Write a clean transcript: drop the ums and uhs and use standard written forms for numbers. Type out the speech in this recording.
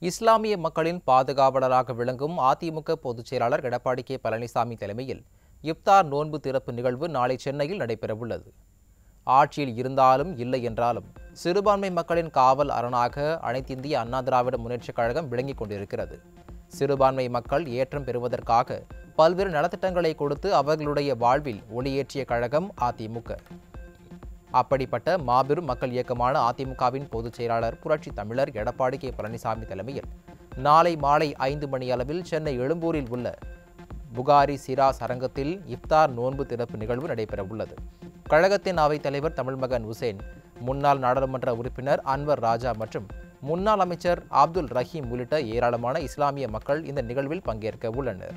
இஸ்லாமிய மக்களின் பாதுகாவலராக விளங்கும் அதிமுக பொதுச் செயலாளர் எடப்பாடி கே பழனிசாமி தலைமையில் இப்தார் நோன்பு திறப்பு நிகழ்வு நாளை சென்னையில் நடைபெறவுள்ளது. ஆட்சியில் இருந்தாலும் இல்லை என்றாலும் சிறுபான்மை மக்களின் காவல் அரணாக அனைத்திந்திய அண்ணா திராவிட முன்னேற்றக் கழகம் விளங்கிக் கொண்டிருக்கிறது. சிறுபான்மை மக்கள் ஏற்றம் பெறுவதற்காக பல்வேறு நலத்திட்டங்களை கொடுத்து அவர்களுடைய வாழ்வில் ஒளியேற்றிய கழகம் அதிமுக. அப்படிப்பட்ட மாபெரும் மக்கள் இயக்கமான அதிமுகவின் பொதுச் செயலாளர் புரட்சி தமிழர் எடப்பாடி கே பழனிசாமி தலைமையில் நாளை மாலை 5 மணி அளவில் சென்னை எழும்பூரில் உள்ள புகாரி சிராஸ் அரங்கத்தில் இப்தார் நோன்பு திறப்பு நிகழ்வு நடைபெறவுள்ளது. கழகத்தின் அவைத் தலைவர் தமிழ்மகன் உசேன், முன்னாள் நாடாளுமன்ற உறுப்பினர் அன்வர் ராஜா மற்றும் முன்னாள் அமைச்சர் அப்துல் ரஹீம் உள்ளிட்ட ஏராளமான இஸ்லாமிய மக்கள் இந்த நிகழ்வில் பங்கேற்க உள்ளனர்.